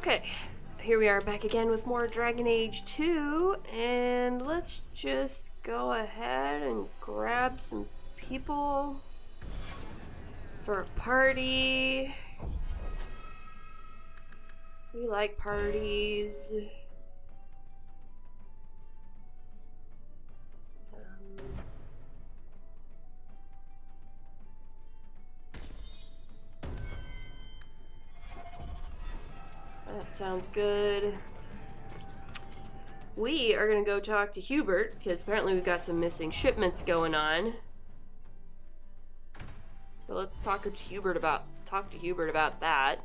Okay, here we are back again with more Dragon Age 2, and let's just go ahead and grab some people for a party. We like parties. That sounds good. We are gonna go talk to Hubert because apparently we've got some missing shipments going on. So let's talk to Hubert about that.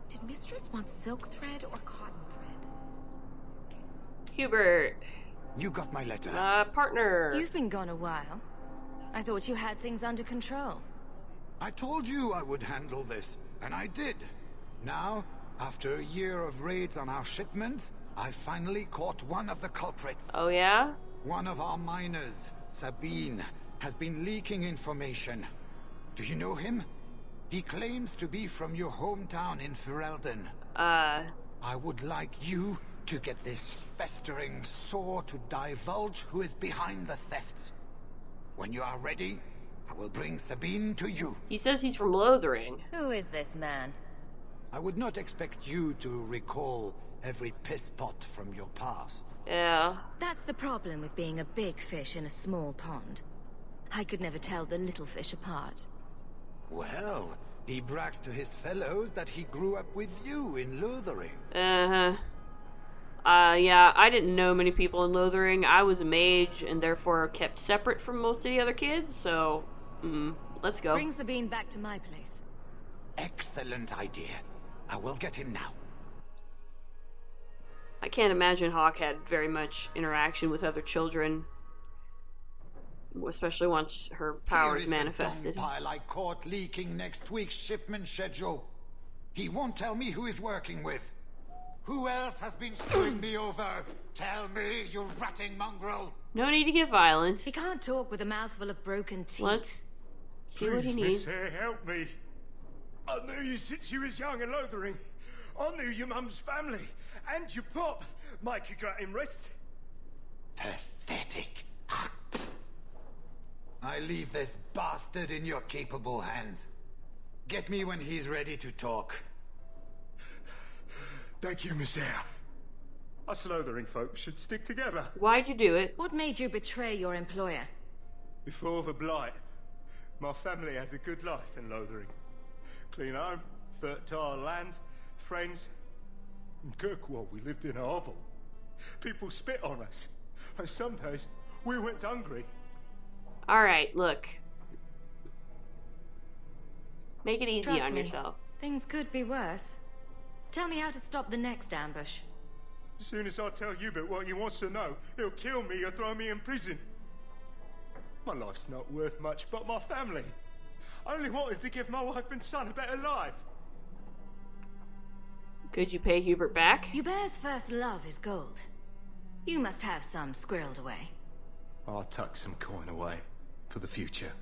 Did Mistress want silk thread or cotton thread? Hubert. You got my letter. Partner. You've been gone a while. I thought you had things under control. I told you I would handle this, and I did. Now, after a year of raids on our shipments, I finally caught one of the culprits. Oh yeah? One of our miners, Sabine, has been leaking information. Do you know him? He claims to be from your hometown in Ferelden. I would like you to get this festering sore to divulge who is behind the thefts. When you are ready, I will bring Sabine to you. He says he's from Lothering. Who is this man? I would not expect you to recall every piss pot from your past. Yeah. That's the problem with being a big fish in a small pond. I could never tell the little fish apart. Well, he brags to his fellows that he grew up with you in Lothering. Yeah, I didn't know many people in Lothering. I was a mage and therefore kept separate from most of the other kids, so let's go. Bring Sabine back to my place. Excellent idea. I will get him now. I can't imagine Hawk had very much interaction with other children, especially once her powers manifested. The pile I caught leaking next week's shipment schedule. He won't tell me who he's working with. Who else has been screwing me over? Tell me, you ratting mongrel! No need to get violent. He can't talk with a mouthful of broken teeth. Let's see Please, what he needs. Miss Hare, help me. I knew you since you was young and Lothering. I knew your mum's family and your pop. Mike, you got him rest. Pathetic. I leave this bastard in your capable hands. Get me when he's ready to talk. Thank you, Miss Hare. Us Lothering folks should stick together. Why'd you do it? What made you betray your employer? Before the Blight, my family had a good life in Lothering. Clean home, fertile land, friends. In Kirkwall, we lived in a hovel. People spit on us, and some days we went hungry. Alright, look. Make it easy Trust on me, yourself. Things could be worse. Tell me how to stop the next ambush. As soon as I tell Hubert what he wants to know, he'll kill me or throw me in prison. My life's not worth much, but my family. I only wanted to give my wife and son a better life. Could you pay Hubert back? Hubert's first love is gold. You must have some squirreled away. I'll tuck some coin away for the future.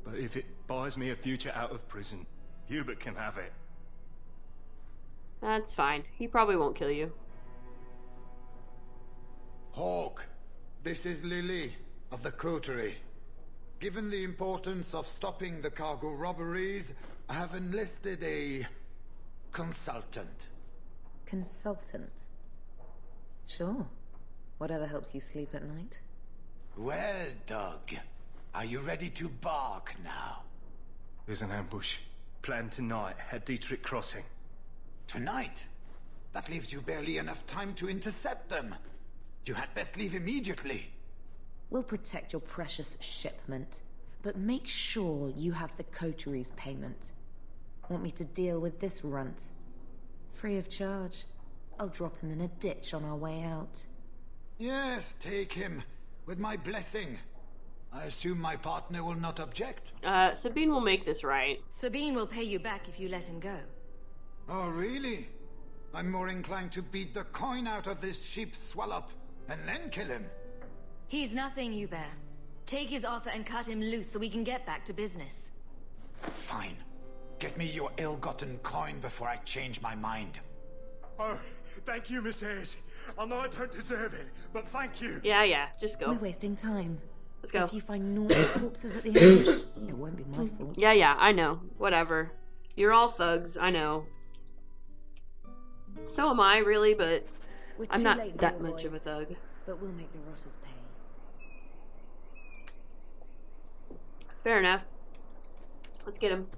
But if it buys me a future out of prison, Hubert can have it. That's fine. He probably won't kill you. Hawk, this is Lily of the Coterie. Given the importance of stopping the cargo robberies, I have enlisted a consultant. Consultant? Sure. Whatever helps you sleep at night. Well, Doug, are you ready to bark now? There's an ambush planned tonight at Dietrich Crossing. Tonight? That leaves you barely enough time to intercept them. You had best leave immediately. We'll protect your precious shipment, but make sure you have the coterie's payment. Want me to deal with this runt? Free of charge. I'll drop him in a ditch on our way out. Yes, take him. With my blessing. I assume my partner will not object? Sabine will make this right. Sabine will pay you back if you let him go. Oh, really? I'm more inclined to beat the coin out of this sheep swallow and then kill him. He's nothing, you bear. Take his offer and cut him loose so we can get back to business. Fine. Get me your ill-gotten coin before I change my mind. Oh, thank you, Miss Hayes. I know I don't deserve it, but thank you. Yeah, just go. We're wasting time. Let's go. If you find naughty corpses at the ambush, it won't be my fault. Yeah, I know. Whatever. You're all thugs, I know. So am I, really, but We're I'm too not late that now, much of a boys. thug. But we'll make the rotters pay. Fair enough. Let's get him.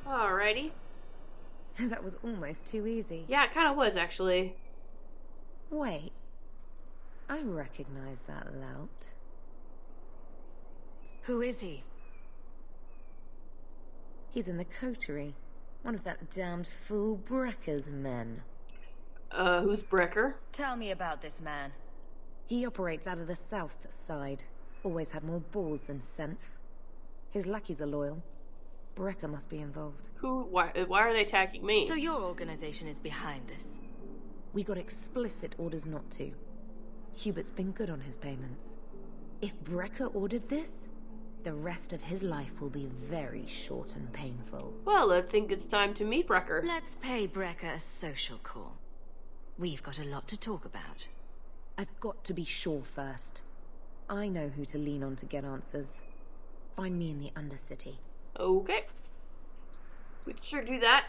Alrighty. That was almost too easy. Yeah, it kind of was, actually. Wait. I recognize that lout. Who is he? He's in the coterie. One of that damned fool Brecker's men. Who's Brecker? Tell me about this man. He operates out of the south side. Always had more balls than sense. His lackeys are loyal. Brecker must be involved. Why are they attacking me? So your organization is behind this? We got explicit orders not to. Hubert's been good on his payments. If Brecker ordered this, the rest of his life will be very short and painful. Well, I think it's time to meet Brecker. Let's pay Brecker a social call. We've got a lot to talk about. I've got to be sure first. I know who to lean on to get answers. Find me in the Undercity. Okay. We can sure do that.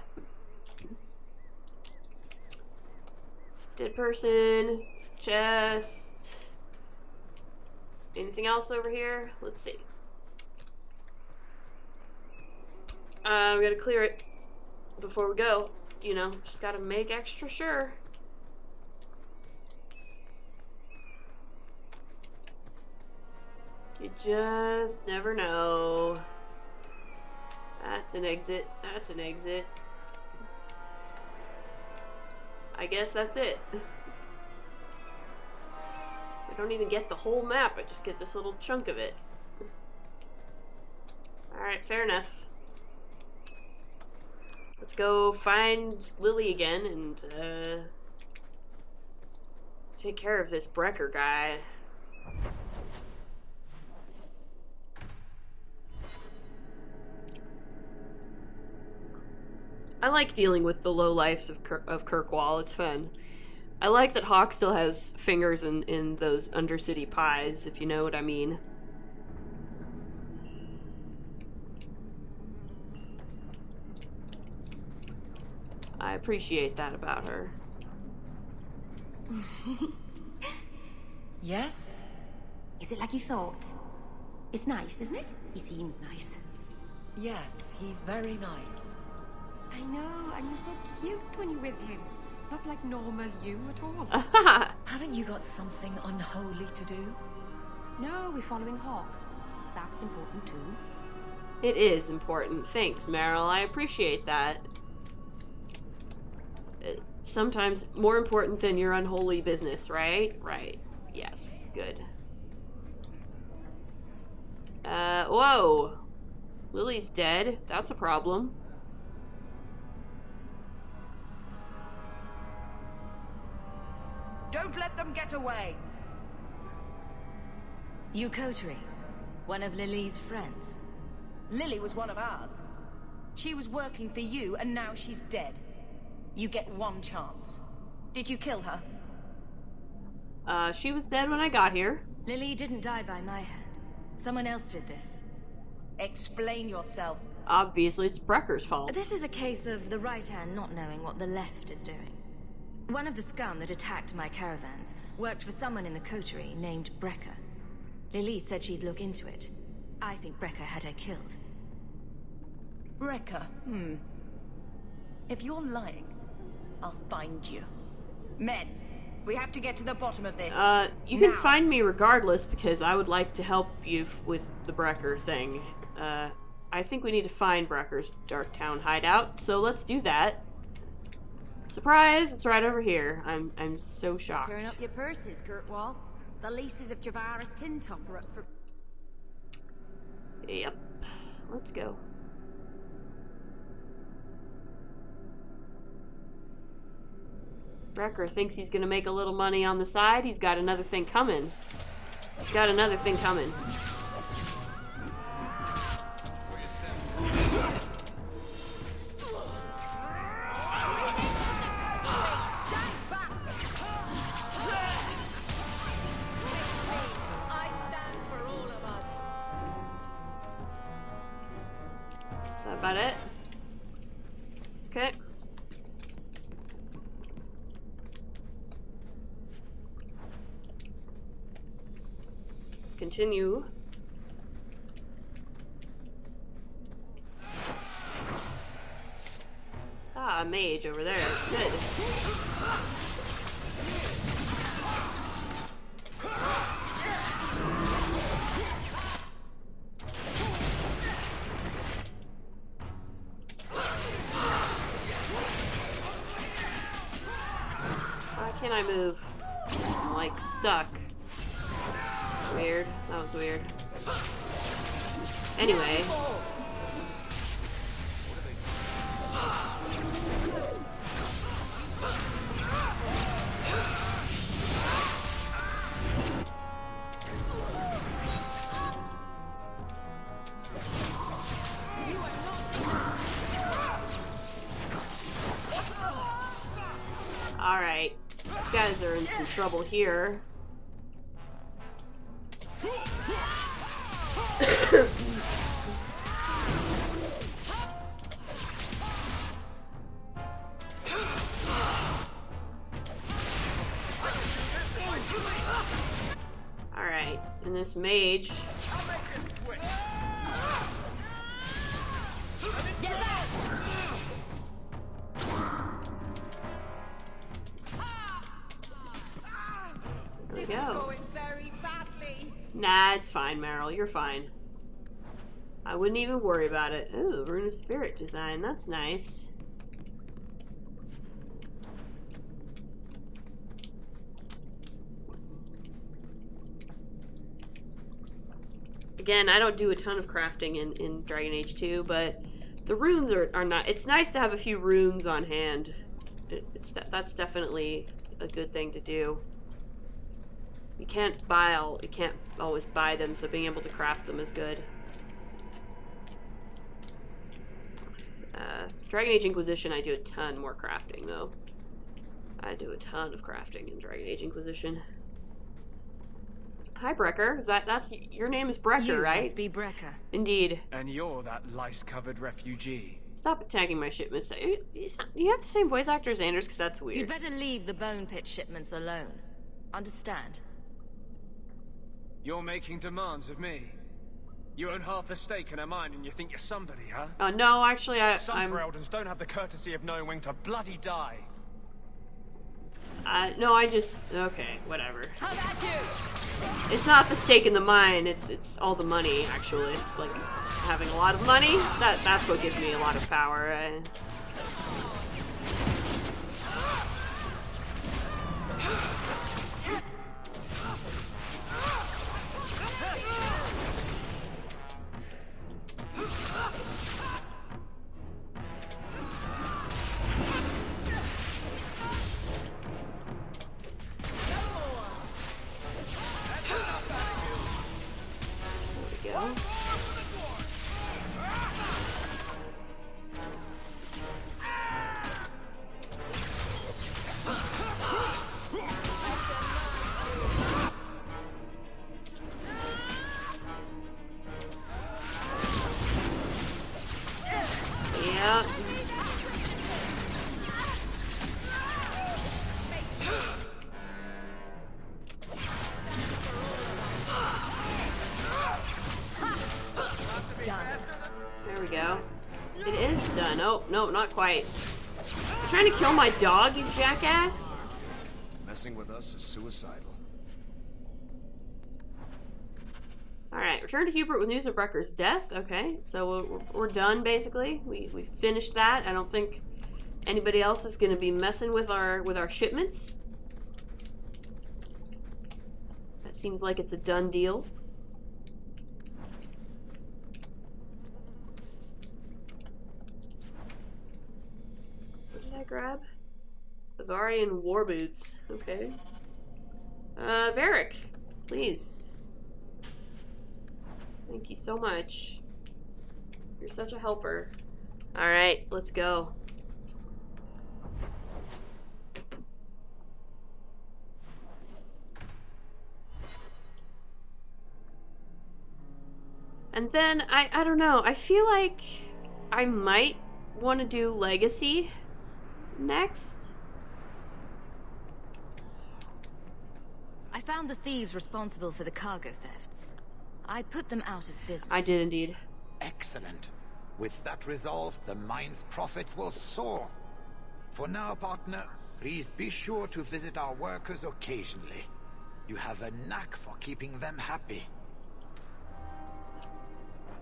Dead person. Chest. Anything else over here? Let's see. We gotta clear it before we go. You know, just gotta make extra sure. You just never know. That's an exit. That's an exit. I guess that's it. I don't even get the whole map. I just get this little chunk of it. Alright, fair enough. Let's go find Lily again and take care of this Brecker guy. I like dealing with the lowlifes of Kirkwall. It's fun. I like that Hawk still has fingers in those Undercity pies, if you know what I mean. I appreciate that about her. Yes? Is it like you thought? It's nice, isn't it? He seems nice. Yes, he's very nice. I know, and you're so cute when you're with him. Not like normal you at all. Haven't you got something unholy to do? No, we're following Hawk. That's important too. It is important. Thanks, Meryl. I appreciate that. Sometimes more important than your unholy business, right? Right. Yes. Good. Whoa. Lily's dead. That's a problem. Don't let them get away! You coterie. One of Lily's friends. Lily was one of ours. She was working for you, and now she's dead. You get one chance. Did you kill her? She was dead when I got here. Lily didn't die by my hand. Someone else did this. Explain yourself. Obviously, it's Brecker's fault. This is a case of the right hand not knowing what the left is doing. One of the scum that attacked my caravans worked for someone in the coterie named Brecker. Lily said she'd look into it. I think Brecker had her killed. Brecker, If you're lying, I'll find you. Men, we have to get to the bottom of this. You can find me regardless because I would like to help you with the Brecker thing. I think we need to find Brecker's Darktown hideout, so let's do that. Surprise! It's right over here. I'm so shocked. Turn up your purses, Kurtwall. The leases of Javaris Tintop are up for... Yep. Let's go. Brecker thinks he's gonna make a little money on the side. He's got another thing coming. He's got another thing coming. Is that about it? Okay. Let's continue. Ah, a mage over there. Good. Why can't I move? I'm like stuck. Weird. That was weird. Anyway. Alright. These guys are in some trouble here. Alright, and this mage. There we go. Nah, it's fine, Meryl. You're fine. I wouldn't even worry about it. Ooh, Rune of Spirit design. That's nice. Again, I don't do a ton of crafting in Dragon Age 2, but the runes are not... It's nice to have a few runes on hand. That's definitely a good thing to do. You can't always buy them, so being able to craft them is good. Dragon Age Inquisition, I do a ton more crafting, though. I do a ton of crafting in Dragon Age Inquisition. Hi, Brecker. That's your name is Brecker, right? You must be Brecker. Indeed. And you're that lice-covered refugee. Stop attacking my shipments. You have the same voice actor as Anders, because that's weird. You'd better leave the Bone Pit shipments alone. Understand? You're making demands of me. You own half a stake in a mine and you think you're somebody, huh? Oh, no, actually, Some Fereldans don't have the courtesy of knowing when to bloody die. No, I just... Okay, whatever. How about you? It's not the stake in the mine, it's all the money, actually. It's like having a lot of money. That's what gives me a lot of power. There we go. It is done. Oh, no, not quite. Trying to kill my dog, you jackass? Messing with us is suicidal. Alright, return to Hubert with news of Brecker's death. Okay, so we're done, basically. We finished that. I don't think anybody else is going to be messing with our shipments. That seems like it's a done deal. What did I grab? Bavarian war boots. Okay. Varric, please. Thank you so much. You're such a helper. Alright, let's go. And then, I don't know, I feel like I might want to do Legacy next. I found the thieves responsible for the cargo thefts. I put them out of business. I did indeed. Excellent. With that resolved, the mine's profits will soar. For now, partner, please be sure to visit our workers occasionally. You have a knack for keeping them happy.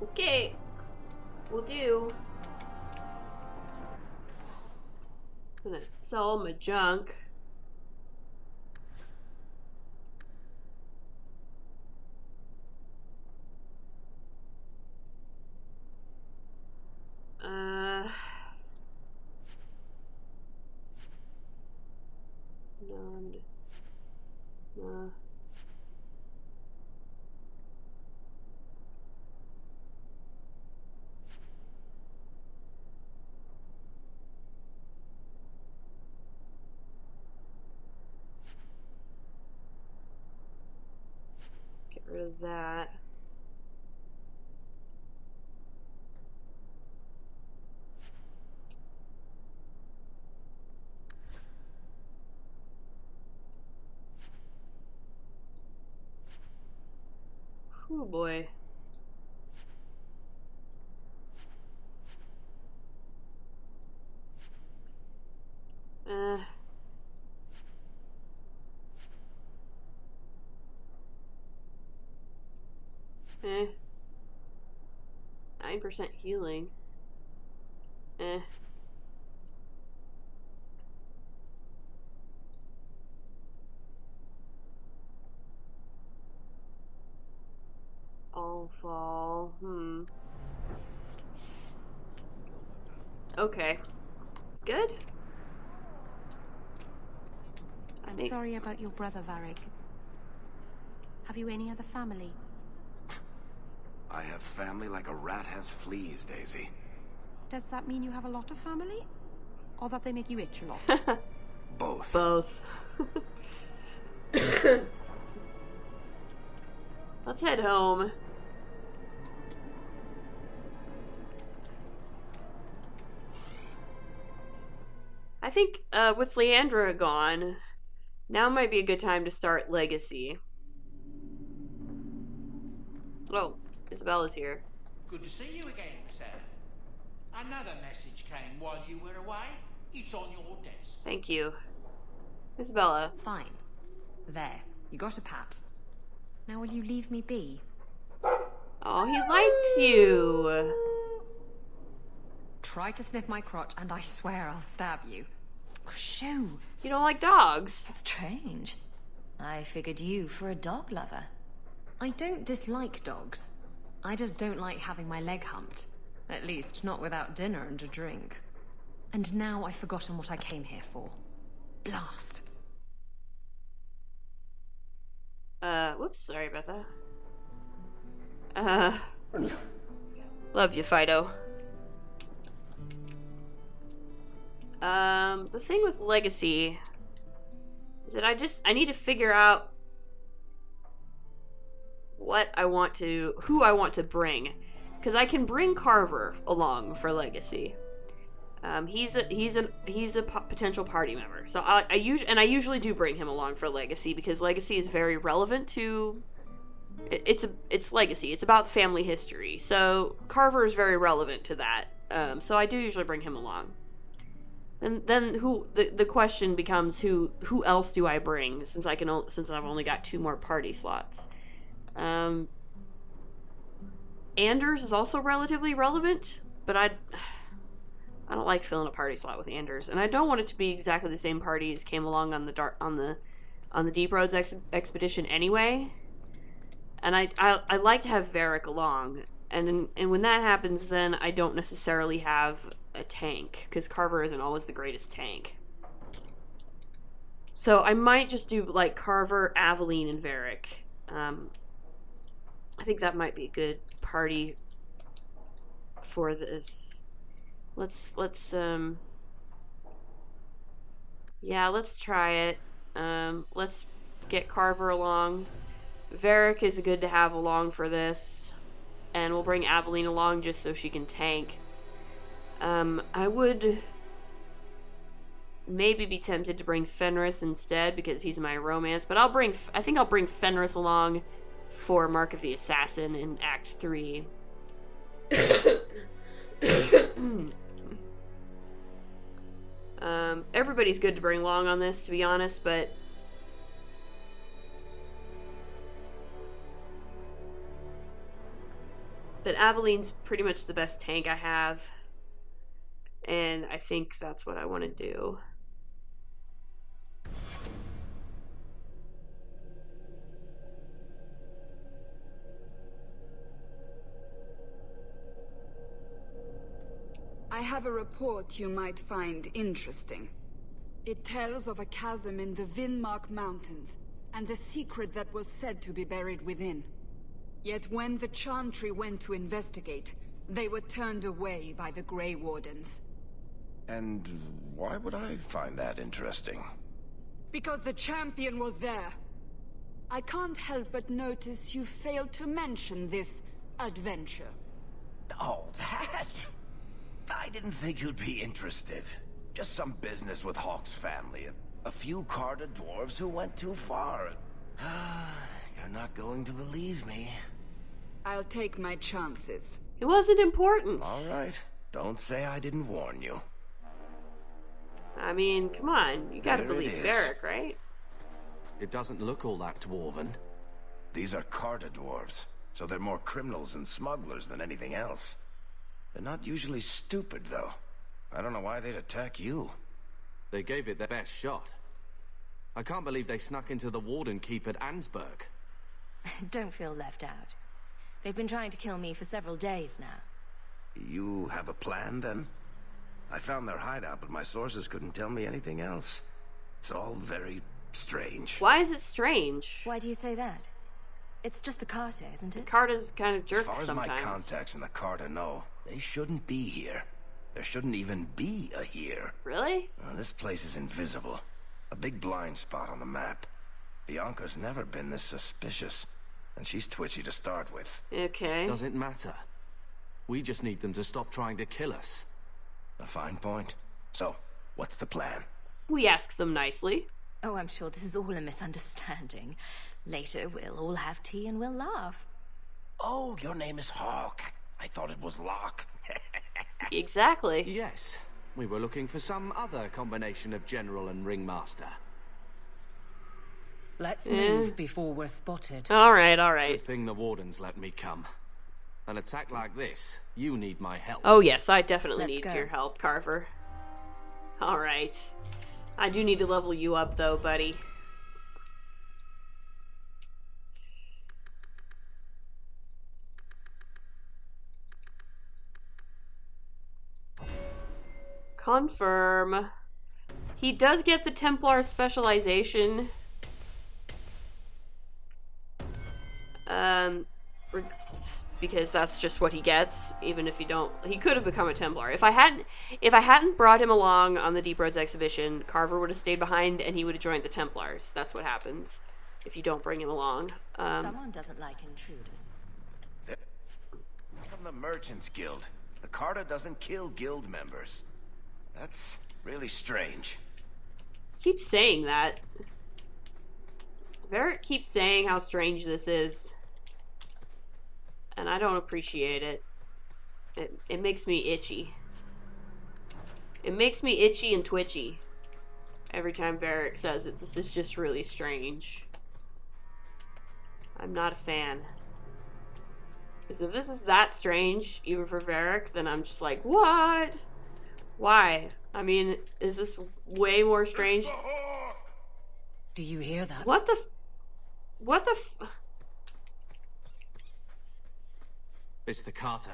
Okay. Will do. I'm gonna sell all my junk. Get rid of that. Oh boy. Eh. 9% healing. Eh. All fall. Okay. Good. I'm sorry about your brother, Varric. Have you any other family? I have family like a rat has fleas, Daisy. Does that mean you have a lot of family? Or that they make you itch a lot? Both. Both. Let's head home. I think with Leandra gone, now might be a good time to start Legacy. Oh, Isabella's here. Good to see you again, sir. Another message came while you were away. It's on your desk. Thank you. Isabella. Fine. There. You got a pat. Now will you leave me be? Oh, he likes you. Try to sniff my crotch and I swear I'll stab you. Shoo. You don't like dogs? Strange. I figured you for a dog lover. I don't dislike dogs. I just don't like having my leg humped. At least not without dinner and a drink. And now I've forgotten what I came here for. Blast. Whoops, sorry about that. Love you, Fido. The thing with Legacy is that I need to figure out what I want to, who I want to bring. Because I can bring Carver along for Legacy. He's a potential party member. So I usually do bring him along for Legacy because Legacy is very relevant to it's Legacy. It's about family history. So Carver is very relevant to that. So I do usually bring him along. And then the question becomes who else do I bring since I've only got 2 more party slots. Anders is also relatively relevant, but I don't like filling a party slot with Anders, and I don't want it to be exactly the same party as came along on the Deep Roads expedition anyway. And I like to have Varric along, and when that happens, then I don't necessarily have a tank, because Carver isn't always the greatest tank. So I might just do like Carver, Aveline, and Varric. I think that might be a good party for this. Let's try it. Let's get Carver along. Varric is good to have along for this, and we'll bring Aveline along just so she can tank. I would maybe be tempted to bring Fenris instead because he's my romance, but I think I'll bring Fenris along for Mark of the Assassin in Act 3. Everybody's good to bring along on this, to be honest, but Aveline's pretty much the best tank I have, and I think that's what I want to do. I have a report you might find interesting. It tells of a chasm in the Vinmark Mountains, and a secret that was said to be buried within. Yet when the Chantry went to investigate, they were turned away by the Grey Wardens. And why would I find that interesting? Because the champion was there. I can't help but notice you failed to mention this adventure. Oh, that? I didn't think you'd be interested. Just some business with Hawke's family. A few Carta dwarves who went too far. You're not going to believe me. I'll take my chances. It wasn't important. All right. Don't say I didn't warn you. I mean, come on. You gotta believe Varric, right? It doesn't look all that dwarven. These are Carta dwarves, so they're more criminals and smugglers than anything else. They're not usually stupid, though. I don't know why they'd attack you. They gave it their best shot. I can't believe they snuck into the Warden Keep at Ansburg. Don't feel left out. They've been trying to kill me for several days now. You have a plan, then? I found their hideout, but my sources couldn't tell me anything else. It's all very strange. Why is it strange? Why do you say that? It's just the Carta, isn't it? The Carta's kind of jerk sometimes. As far as my contacts in the Carta know, they shouldn't be here. There shouldn't even be a here. Really? This place is invisible. A big blind spot on the map. Bianca's never been this suspicious. And she's twitchy to start with. Okay. Doesn't matter. We just need them to stop trying to kill us. A fine point. So, what's the plan? We ask them nicely. Oh, I'm sure this is all a misunderstanding. Later, we'll all have tea and we'll laugh. Oh, your name is Hawke. I thought it was Locke. Exactly. Yes. We were looking for some other combination of general and ringmaster. Let's move before we're spotted. All right, all right. Good thing the Wardens let me come. An attack like this, you need my help. Oh yes, I definitely Let's need go. your help, Carver. All right. I do need to level you up, though, buddy. Confirm. He does get the Templar specialization. Because that's just what he gets, even if he don't. He could have become a Templar. If I hadn't brought him along on the Deep Roads exhibition, Carver would have stayed behind and he would have joined the Templars. That's what happens if you don't bring him along. Someone doesn't like intruders. From the Merchants Guild. The Carta doesn't kill guild members. That's really strange. Keep saying that. Varric keeps saying how strange this is. And I don't appreciate it. It makes me itchy. It makes me itchy and twitchy every time Varric says it. This is just really strange. I'm not a fan. Because if this is that strange, even for Varric, then I'm just like, what? Why? I mean, is this way more strange? Do you hear that? What the It's the Carter.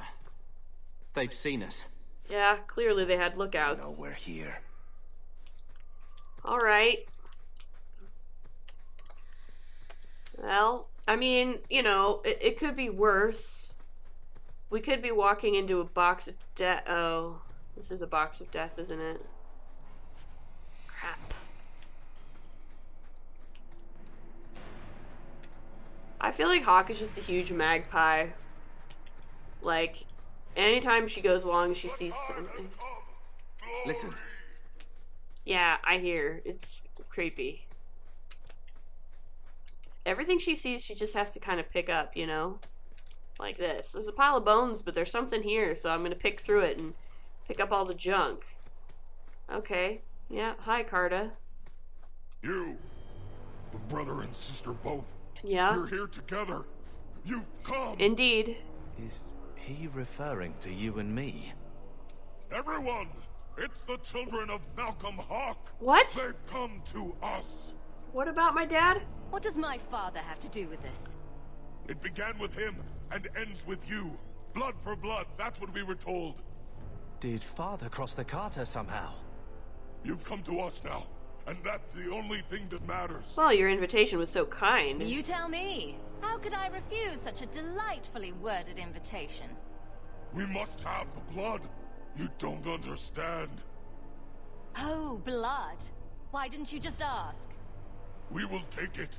They've seen us. Yeah, clearly they had lookouts. No, we're here. Alright. Well, I mean, you know, it could be worse. We could be walking into a box of death. Oh, this is a box of death, isn't it? Crap. I feel like Hawk is just a huge magpie. Like, anytime she goes along, she sees something. Listen. Yeah, I hear. It's creepy. Everything she sees, she just has to kind of pick up, you know? Like this. There's a pile of bones, but there's something here, so I'm gonna pick through it and pick up all the junk. Okay. Yeah, hi, Carta. You, the brother and sister both. Yeah? You're here together. You've come. Indeed. Is he referring to you and me? Everyone! It's the children of Malcolm Hawk. What? They've come to us. What about my dad? What does my father have to do with this? It began with him and ends with you. Blood for blood, that's what we were told. Did Father cross the Carter somehow? You've come to us now, and that's the only thing that matters. Well, your invitation was so kind. You tell me. How could I refuse such a delightfully worded invitation? We must have the blood. You don't understand. Oh, blood. Why didn't you just ask? We will take it.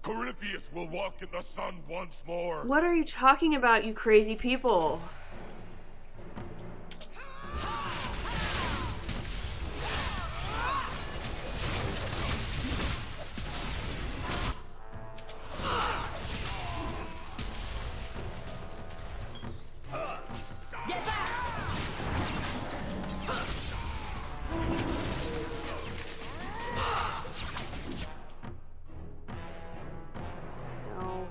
Corypheus will walk in the sun once more. What are you talking about, you crazy people? Get back! No.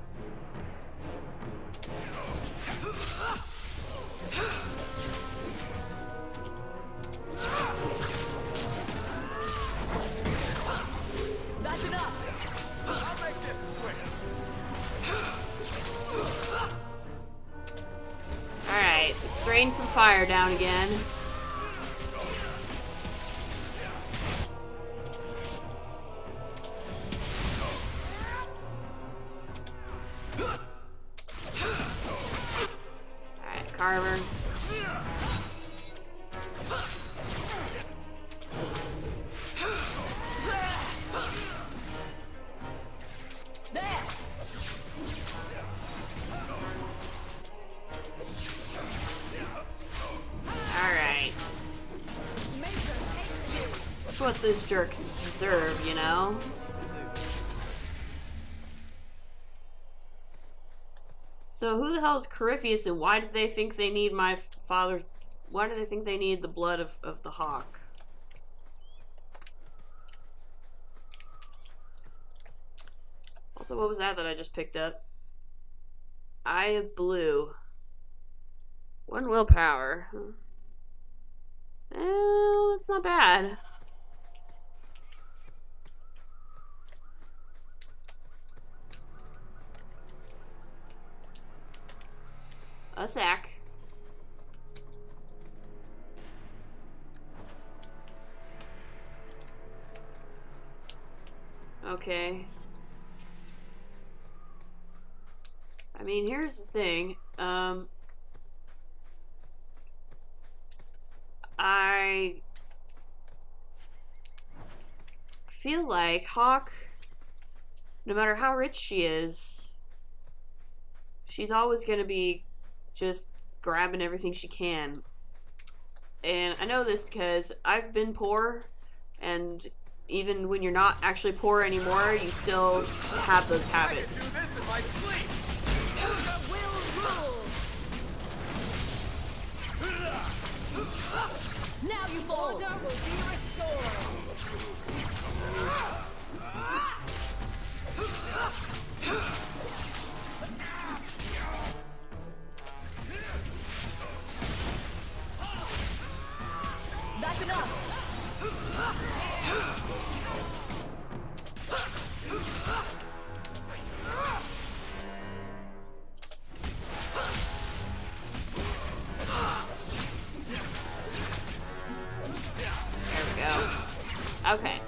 That's enough! I'll make this quick. Alright, let's rain some fire down again. Alright, Carver. There! Alright. That's what those jerks deserve, you know? So who the hell is Corypheus, and why did they think they need my father's... Why do they think they need the blood of the Hawk? Also, what was that I just picked up? Eye of Blue. 1 willpower. Well, that's not bad. A sack. Okay. I mean, here's the thing. I feel like Hawk, no matter how rich she is, she's always going to be just grabbing everything she can. And I know this because I've been poor, and even when you're not actually poor anymore, you still have those habits. Now you Order will be restored. That's enough. There we go. Okay.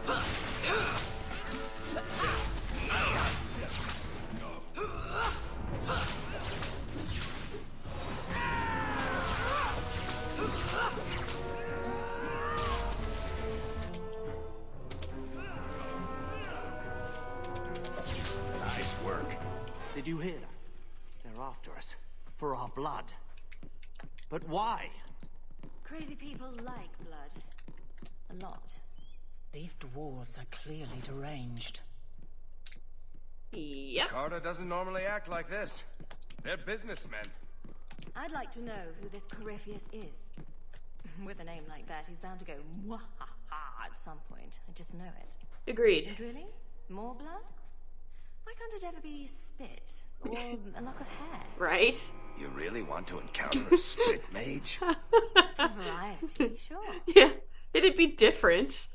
Nice work. Did you hear that? They're after us. For our blood. But why? Crazy people like blood. A lot. These dwarves are clearly deranged. Yep. Carter doesn't normally act like this. They're businessmen. I'd like to know who this Corypheus is. With a name like that, he's bound to go mwahaha at some point. I just know it. Agreed. And really? More blood? Why can't it ever be spit? Or a lock of hair? Right? You really want to encounter a spit mage? For variety, sure. Yeah. It'd be different.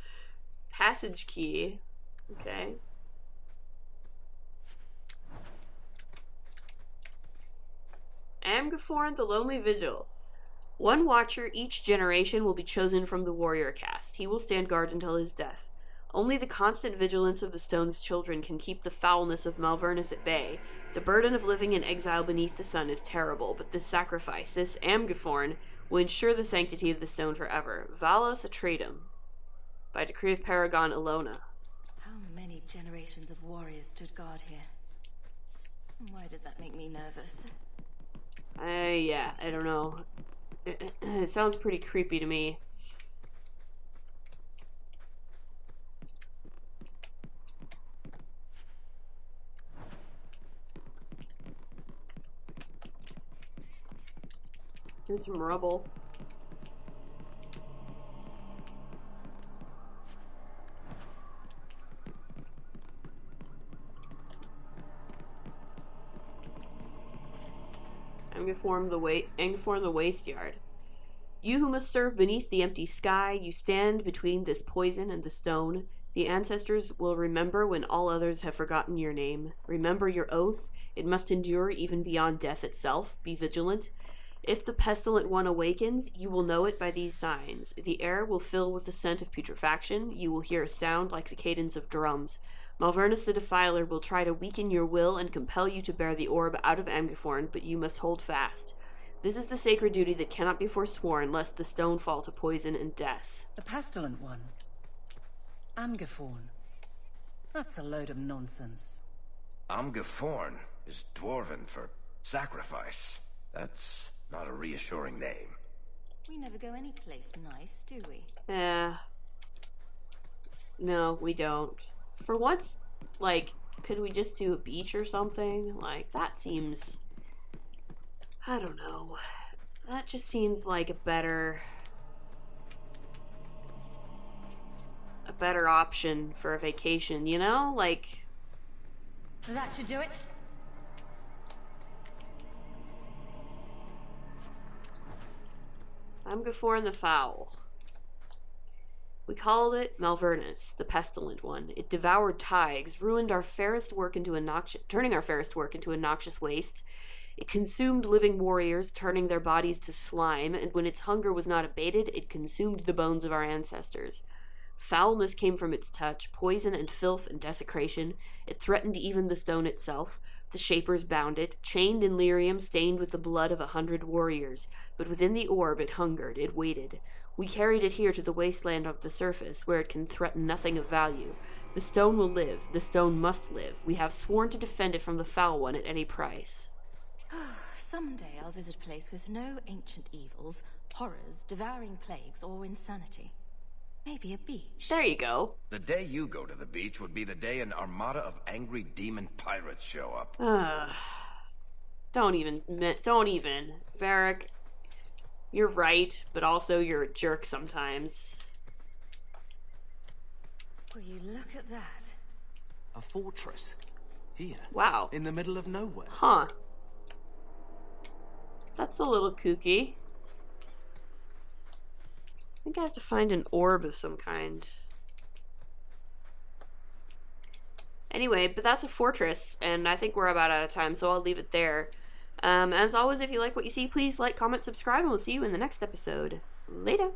Passage key. Okay. Amgaforn the Lonely Vigil. One watcher each generation will be chosen from the warrior caste. He will stand guard until his death. Only the constant vigilance of the stone's children can keep the foulness of Malvernus at bay. The burden of living in exile beneath the sun is terrible, but this sacrifice, this Amgaforn, will ensure the sanctity of the stone forever. Valos Atreidum. By decree of Paragon Ilona. How many generations of warriors stood guard here? Why does that make me nervous? Yeah, I don't know. It sounds pretty creepy to me. Here's some rubble. Angaform the waste yard. You who must serve beneath the empty sky, you stand between this poison and the stone. The ancestors will remember when all others have forgotten your name. Remember your oath. It must endure even beyond death itself. Be vigilant. If the pestilent one awakens, you will know it by these signs. The air will fill with the scent of putrefaction. You will hear a sound like the cadence of drums. Malvernus the Defiler will try to weaken your will and compel you to bear the orb out of Amgaforn, but you must hold fast. This is the sacred duty that cannot be forsworn, lest the stone fall to poison and death. The pestilent one. Amgaforn. That's a load of nonsense. Amgaforn is dwarven for sacrifice. That's not a reassuring name. We never go any place nice, do we? No, we don't. For once, like, could we just do a beach or something? Like, that seems... I don't know. That just seems like a better option for a vacation, you know? Like... That should do it. Amgaforn the Foul. We called it Malvernus, the pestilent one. It devoured Tigers, ruined our fairest work into turning our fairest work into a noxious waste. It consumed living warriors, turning their bodies to slime, and when its hunger was not abated, it consumed the bones of our ancestors. Foulness came from its touch, poison and filth and desecration. It threatened even the stone itself. The Shapers bound it, chained in lyrium stained with the blood of 100 warriors. But within the orb it hungered, it waited. We carried it here to the wasteland of the surface, where it can threaten nothing of value. The stone will live. The stone must live. We have sworn to defend it from the foul one at any price. Someday I'll visit a place with no ancient evils, horrors, devouring plagues, or insanity. Maybe a beach. There you go. The day you go to the beach would be the day an armada of angry demon pirates show up. Don't even. Varric, You're right, but also you're a jerk sometimes. Will you look at that? A fortress. Here. Wow. In the middle of nowhere. Huh. That's a little kooky. I think I have to find an orb of some kind. Anyway, but that's a fortress, and I think we're about out of time, so I'll leave it there. As always, if you like what you see, please like, comment, subscribe, and we'll see you in the next episode. Later.